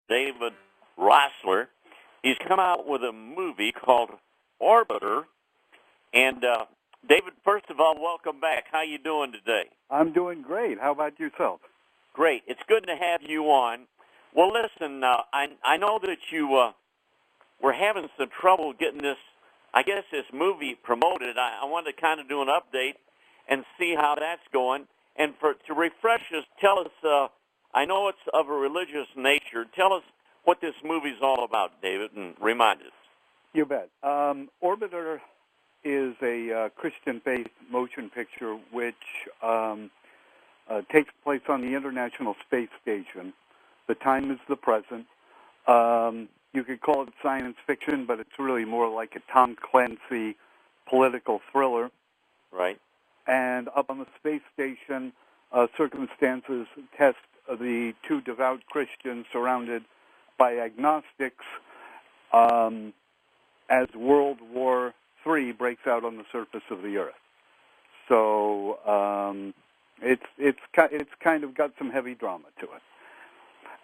David Rosler. He's come out with a movie called Orbiter. And David, first of all, welcome back. How you doing today? I'm doing great. How about yourself? Great. It's good to have you on. Well, listen, I know that you were having some trouble getting this movie promoted. I wanted to kind of do an update and see how that's going. And to refresh us, tell us, I know it's of a religious nature. Tell us what this movie's all about, David, and remind us. You bet. Orbiter is a Christian-based motion picture which takes place on the International Space Station. The time is the present. You could call it science fiction, but it's really more like a Tom Clancy political thriller. Right. And up on the space station, circumstances test the two devout Christians surrounded by agnostics as World War III breaks out on the surface of the Earth. So it's kind of got some heavy drama to it.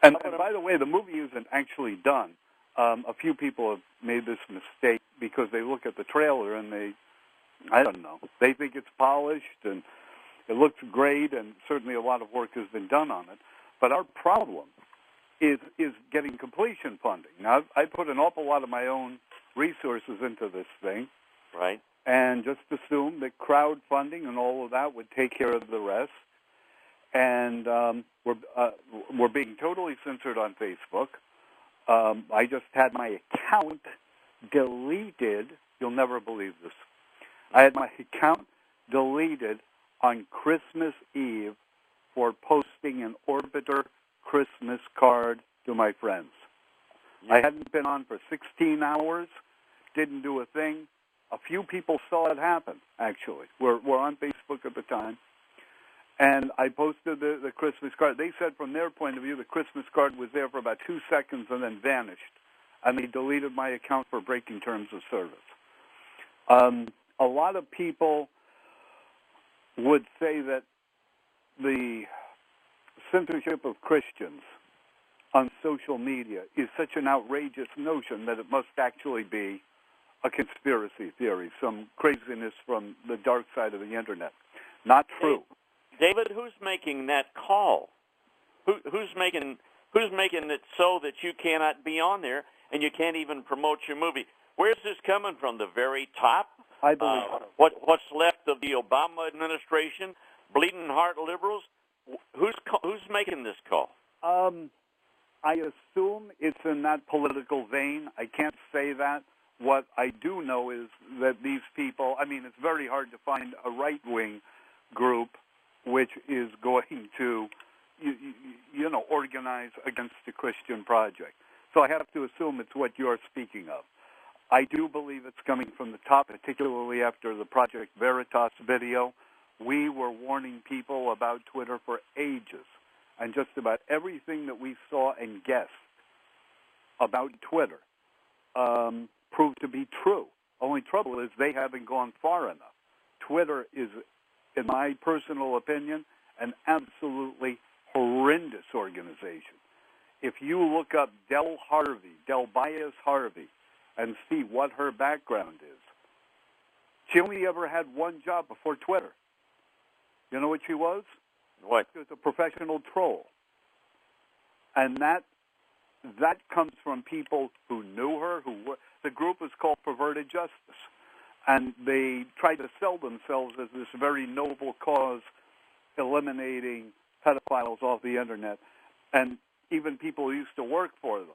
And by the way, the movie isn't actually done. A few people have made this mistake because they look at the trailer and they think it's polished and it looks great, and certainly a lot of work has been done on it. But our problem is getting completion funding. Now, I put an awful lot of my own resources into this thing. Right. And just assumed that crowdfunding and all of that would take care of the rest. And we're being totally censored on Facebook. I just had my account deleted. You'll never believe this. I had my account deleted on Christmas Eve for posting an Orbiter Christmas card to my friends. I hadn't been on for 16 hours, didn't do a thing. A few people saw it happen, actually. We're on Facebook at the time. And I posted the Christmas card. They said from their point of view, the Christmas card was there for about 2 seconds and then vanished. And they deleted my account for breaking terms of service. A lot of people would say that the censorship of Christians on social media is such an outrageous notion that it must actually be a conspiracy theory, some craziness from the dark side of the Internet. Not true. David, who's making that call? Who's making it so that you cannot be on there and you can't even promote your movie? Where's this coming from? The very top? I believe so. What's left of the Obama administration? Bleeding heart liberals? Who's making this call? I assume it's in that political vein. I can't say that. What I do know is that these people, it's very hard to find a right-wing group which is going to, organize against the Christian project. So I have to assume it's what you're speaking of. I do believe it's coming from the top, particularly after the Project Veritas video. We were warning people about Twitter for ages, and just about everything that we saw and guessed about Twitter proved to be true. Only trouble is they haven't gone far enough. Twitter is, in my personal opinion, an absolutely horrendous organization. If you look up Delbias Harvey, and see what her background is, she only ever had one job before Twitter. You know what she was? What? She was a professional troll. And that comes from people who knew her. The group is called Perverted Justice. And they try to sell themselves as this very noble cause, eliminating pedophiles off the Internet. And even people who used to work for them.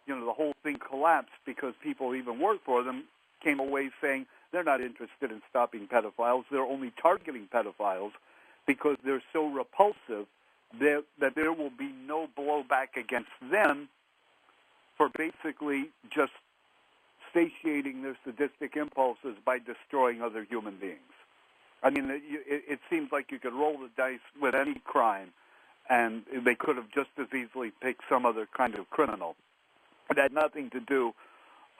The whole thing collapsed because people who even worked for them came away saying they're not interested in stopping pedophiles. They're only targeting pedophiles because they're so repulsive that there will be no blowback against them for basically just satiating their sadistic impulses by destroying other human beings. It seems like you could roll the dice with any crime, and they could have just as easily picked some other kind of criminal. It had nothing to do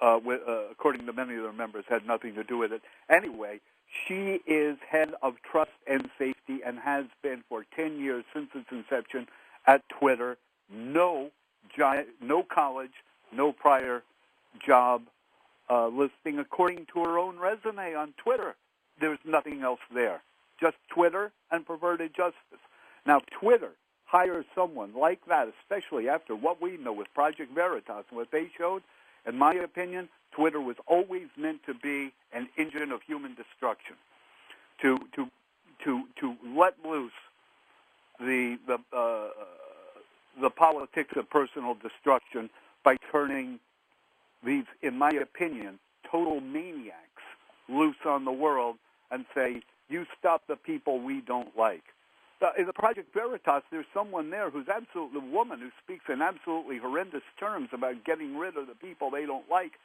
with, according to many of their members, had nothing to do with it. Anyway, she is head of trust and safety and has been for 10 years since its inception at Twitter. No no college, no prior job listing according to her own resume on Twitter. There's nothing else there. Just Twitter and perverted justice. Now, Twitter hires someone like that, especially after what we know with Project Veritas and what they showed. In my opinion, Twitter was always meant to be an engine of human destruction, to let loose the politics of personal destruction by turning these, in my opinion, total maniacs loose on the world and say, you stop the people we don't like. In the Project Veritas, there's someone there who's absolutely a woman who speaks in absolutely horrendous terms about getting rid of the people they don't like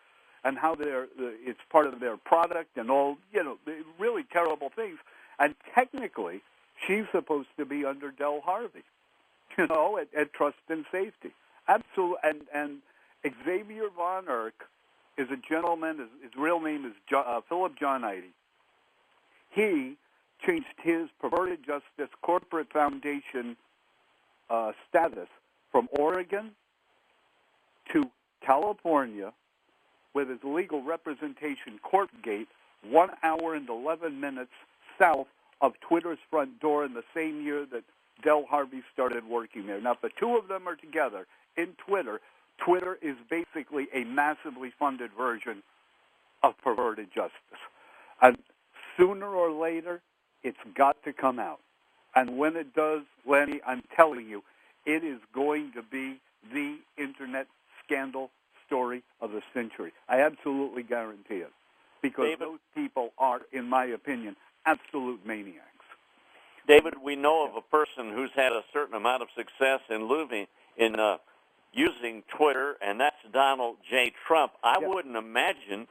and how it's part of their product and all, really terrible things. And technically, she's supposed to be under Del Harvey, at Trust and Safety. Absolutely. And Xavier Von Erck is a gentleman. His real name is Philip John Eide. He changed his perverted justice corporate foundation status from Oregon to California with his legal representation court gate 1 hour and 11 minutes south of Twitter's front door in the same year that Del Harvey started working there. Now, if the two of them are together in Twitter, Twitter is basically a massively funded version of perverted justice. And sooner or later, it's got to come out. And when it does, Lanny, I'm telling you, it is going to be the Internet scandal story of the century. I absolutely guarantee it. Because David, those people are, in my opinion, absolute maniacs. David, we know of a person who's had a certain amount of success in using Twitter, and that's Donald J. Trump. I wouldn't imagine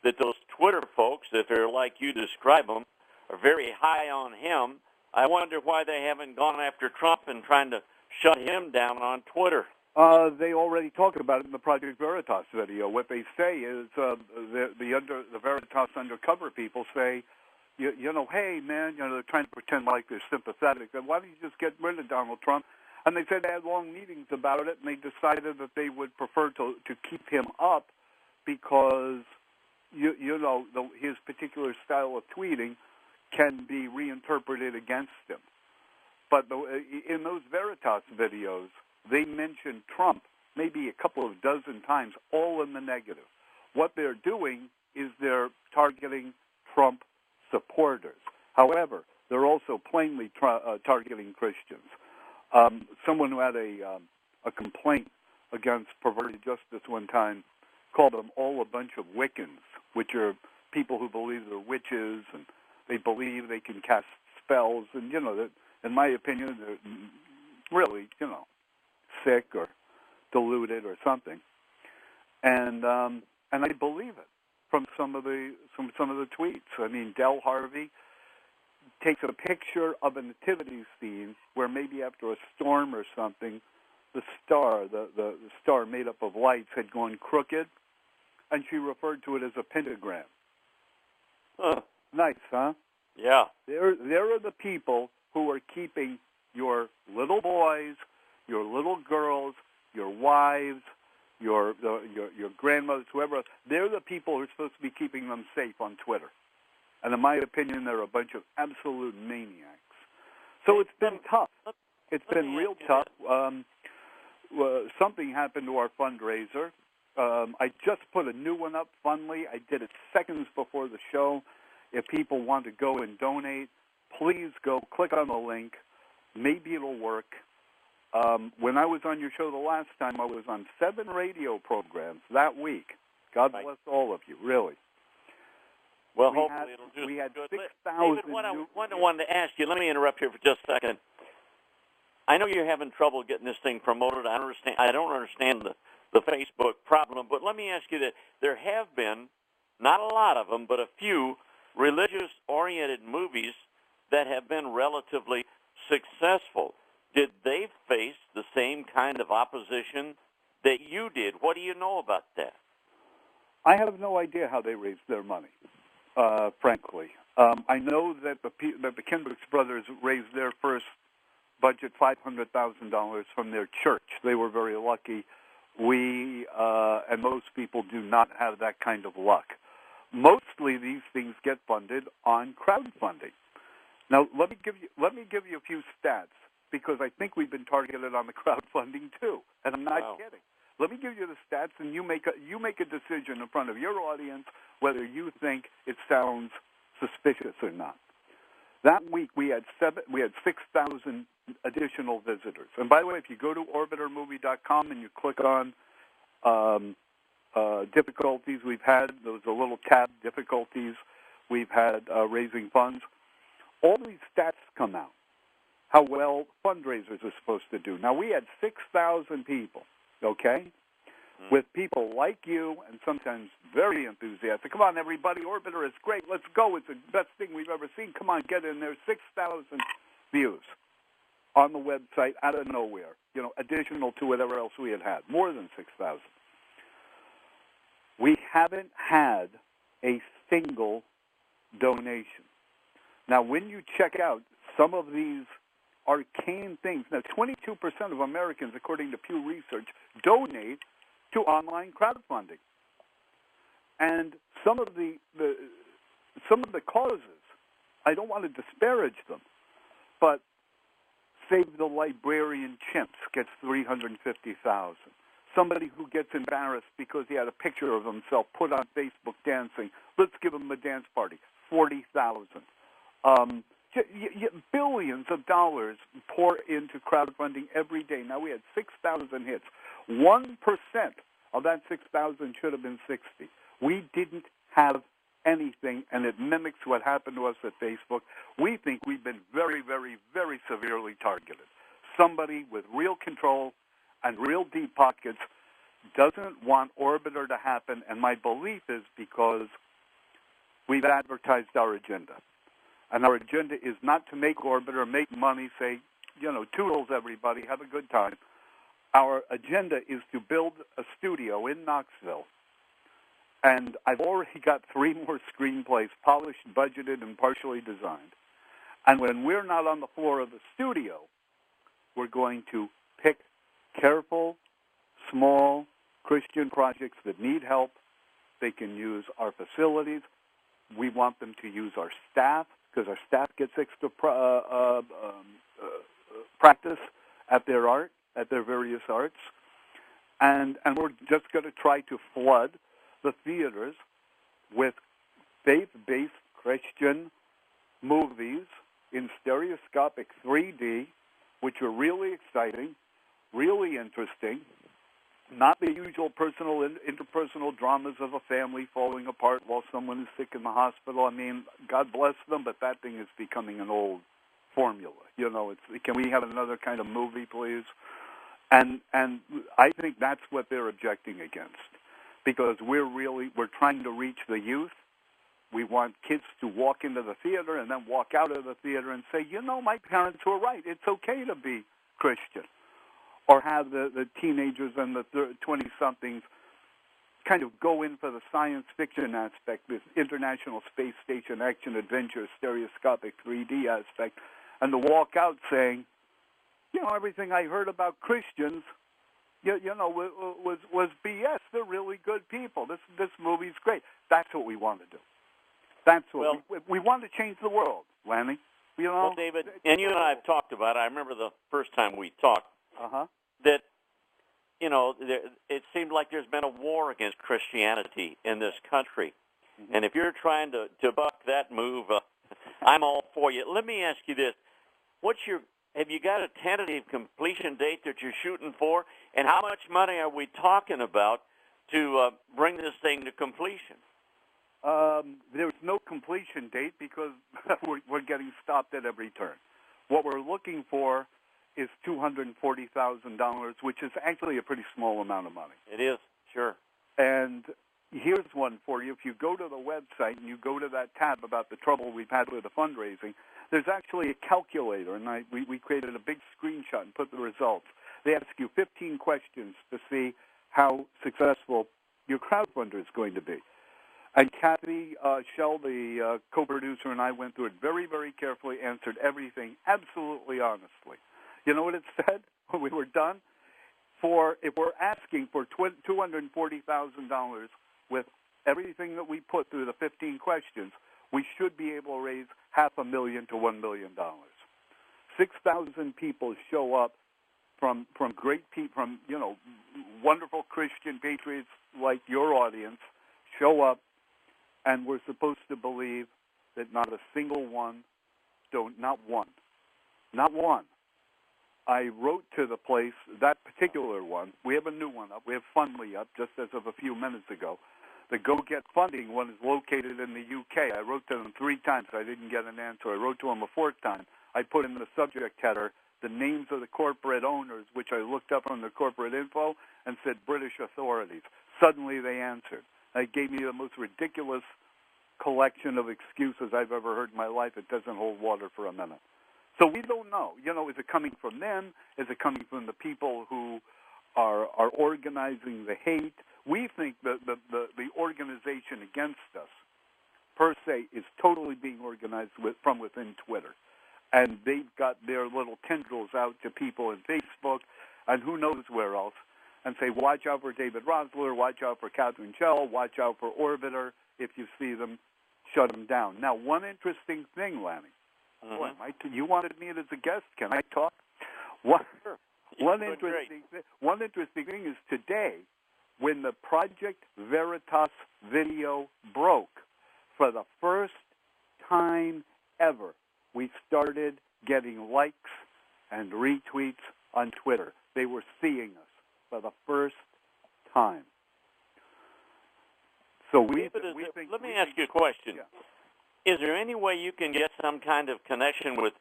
that those Twitter folks, if they're like you describe them, are very high on him. I wonder why they haven't gone after Trump and trying to shut him down on Twitter. They already talked about it in the Project Veritas video. What they say is the Veritas undercover people say, hey, man, they're trying to pretend like they're sympathetic. Why don't you just get rid of Donald Trump? And they said they had long meetings about it, and they decided that they would prefer to keep him up because, his particular style of tweeting can be reinterpreted against him. But in those Veritas videos, they mention Trump maybe a couple of dozen times, all in the negative. What they're doing is they're targeting Trump supporters. However, they're also plainly targeting Christians. Someone who had a complaint against perverted justice one time called them all a bunch of Wiccans, which are people who believe they're witches and they believe they can cast spells. And, that, in my opinion, they're really, sick or deluded or something. And I believe it from some of the tweets. I mean, Del Harvey takes a picture of a nativity scene where maybe after a storm or something, the star made up of lights had gone crooked, and she referred to it as a pentagram. Huh. Nice, huh? Yeah. There are the people who are keeping your little boys, your little girls, your wives, your grandmothers, whoever. They're the people who are supposed to be keeping them safe on Twitter. And in my opinion, they're a bunch of absolute maniacs. So it's been tough. It's been real tough. Something happened to our fundraiser. I just put a new one up, Fundly. I did it seconds before the show. If people want to go and donate, please go click on the link. Maybe it'll work. When I was on your show the last time, I was on 7 radio programs that week. God bless all of you, really. Well, hopefully it'll do. We had 6,000. David, what I wanted to ask you, let me interrupt here for just a second. I know you're having trouble getting this thing promoted. I don't understand the Facebook problem, but let me ask you that there have been, not a lot of them, but a few religious-oriented movies that have been relatively successful. Did they face the same kind of opposition that you did? What do you know about that? I have no idea how they raised their money, frankly. I know that the Kendricks brothers raised their first budget $500,000 from their church. They were very lucky. We and most people do not have that kind of luck. Mostly these things get funded on crowdfunding. Now, let me give you a few stats, because I think we've been targeted on the crowdfunding too, and I'm not kidding. Let me give you the stats, and you make a decision in front of your audience whether you think it sounds suspicious or not. That week we had 6,000 additional visitors. And by the way, if you go to orbitermovie.com and you click on difficulties we've had, there was a little tab, difficulties we've had raising funds. All these stats come out, how well fundraisers are supposed to do. Now, we had 6,000 people, okay, with people like you and sometimes very enthusiastic. Come on, everybody, Orbiter is great. Let's go. It's the best thing we've ever seen. Come on, get in there. 6,000 views on the website out of nowhere, additional to whatever else we had, more than 6,000. We haven't had a single donation. Now, when you check out some of these arcane things, now 22% of Americans, according to Pew Research, donate to online crowdfunding. And some of the causes, I don't want to disparage them, but Save the Librarian Chimps gets $350,000. Somebody who gets embarrassed because he had a picture of himself put on Facebook dancing, let's give him a dance party, $40,000. Billions of dollars pour into crowdfunding every day. Now, we had 6,000 hits. 1% of that 6,000 should have been 60. We didn't have anything, and it mimics what happened to us at Facebook. We think we've been very, very, very severely targeted. Somebody with real control and real deep pockets doesn't want Orbiter to happen, and my belief is because we've advertised our agenda. And our agenda is not to make Orbiter, make money, say, toodles everybody, have a good time. Our agenda is to build a studio in Knoxville. And I've already got 3 more screenplays polished, budgeted, and partially designed. And when we're not on the floor of the studio, we're going to pick careful, small Christian projects that need help. They can use our facilities. We want them to use our staff, because our staff gets extra practice at their art, at their various arts. And we're just going to try to flood the theaters with faith-based Christian movies in stereoscopic 3D, which are really exciting, really interesting, not the usual interpersonal dramas of a family falling apart while someone is sick in the hospital. I mean, God bless them, but that thing is becoming an old formula. Can we have another kind of movie, please? And I think that's what they're objecting against, because we're trying to reach the youth. We want kids to walk into the theater and then walk out of the theater and say, my parents were right. It's okay to be Christian. Or have the teenagers and the 20-somethings kind of go in for the science fiction aspect, this International Space Station action adventure, stereoscopic 3D aspect, and to walk out saying, everything I heard about Christians, was BS. They're really good people. This movie's great. That's what we want to do. That's what we want to change the world, Lanny. Well, David, and you and I have talked about it. I remember the first time we talked. That, it seemed like there's been a war against Christianity in this country. Mm-hmm. And if you're trying to buck that move, I'm all for you. Let me ask you this. Have you got a tentative completion date that you're shooting for? And how much money are we talking about to bring this thing to completion? There's no completion date because we're getting stopped at every turn. What we're looking for is $240,000, which is actually a pretty small amount of money. It is, sure. And here's one for you. If you go to the website and you go to that tab about the trouble we've had with the fundraising, there's actually a calculator, and we created a big screenshot and put the results. They ask you 15 questions to see how successful your crowdfunder is going to be. And Kathy Shell, the co-producer, and I went through it very, very carefully, answered everything absolutely honestly. You know what it said when we were done? If we're asking for $240,000 with everything that we put through the 15 questions, we should be able to raise $500,000 to $1 million. 6,000 people show up from great people, from wonderful Christian patriots like your audience, show up, and we're supposed to believe that not a single one, not one. I wrote to the place, that particular one. We have a new one up. We have Fundly up just as of a few minutes ago. The Go Get Funding one is located in the UK. I wrote to them 3 times. I didn't get an answer. I wrote to them a 4th time. I put in the subject header the names of the corporate owners, which I looked up on the corporate info, and said British authorities. Suddenly they answered. They gave me the most ridiculous collection of excuses I've ever heard in my life. It doesn't hold water for a minute. So we don't know. Is it coming from them? Is it coming from the people who are organizing the hate? We think that the organization against us, per se, is totally being organized from within Twitter. And they've got their little tendrils out to people in Facebook and who knows where else, and say, watch out for David Rosler, watch out for Catherine Schell, watch out for Orbiter. If you see them, shut them down. Now, one interesting thing, Lanny. Boy, you wanted me as a guest. Can I talk? One interesting thing is today, when the Project Veritas video broke, for the first time ever, we started getting likes and retweets on Twitter. They were seeing us for the first time. So let me ask you a question. Yeah. Is there any way you can get some kind of connection with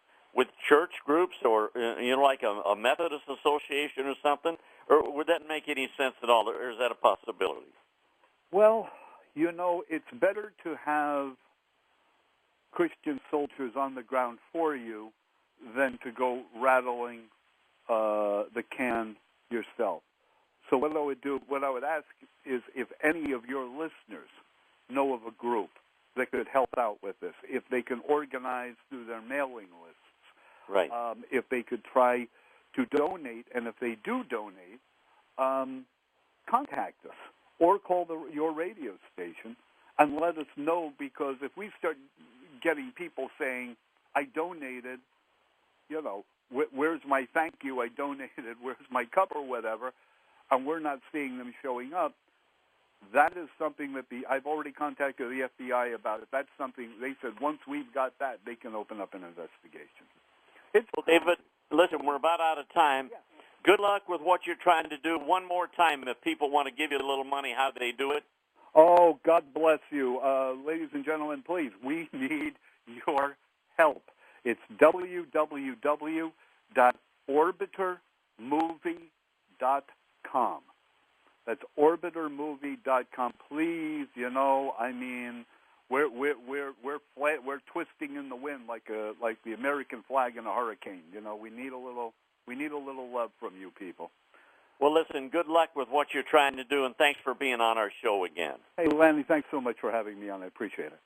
church groups or like a Methodist association or something? Or would that make any sense at all, or is that a possibility? Well, it's better to have Christian soldiers on the ground for you than to go rattling the can yourself. So what I would ask is if any of your listeners know of a group that could help out with this, if they can organize through their mailing lists, right? If they could try to donate, and if they do donate, contact us or call your radio station and let us know, because if we start getting people saying, I donated, where's my thank you, I donated, where's my cup or whatever, and we're not seeing them showing up, that is something that I've already contacted the FBI about it. That's something they said once we've got that, they can open up an investigation. Well, David, listen, we're about out of time. Yeah. Good luck with what you're trying to do. One more time, if people want to give you a little money, how do they do it? Oh, God bless you. Ladies and gentlemen, please, we need your help. It's www.orbitermovie.com. That's orbitermovie.com. Please, we're twisting in the wind like the American flag in a hurricane. We need a little love from you people. Well, listen, good luck with what you're trying to do, and thanks for being on our show again. Hey, Lanny, thanks so much for having me on. I appreciate it.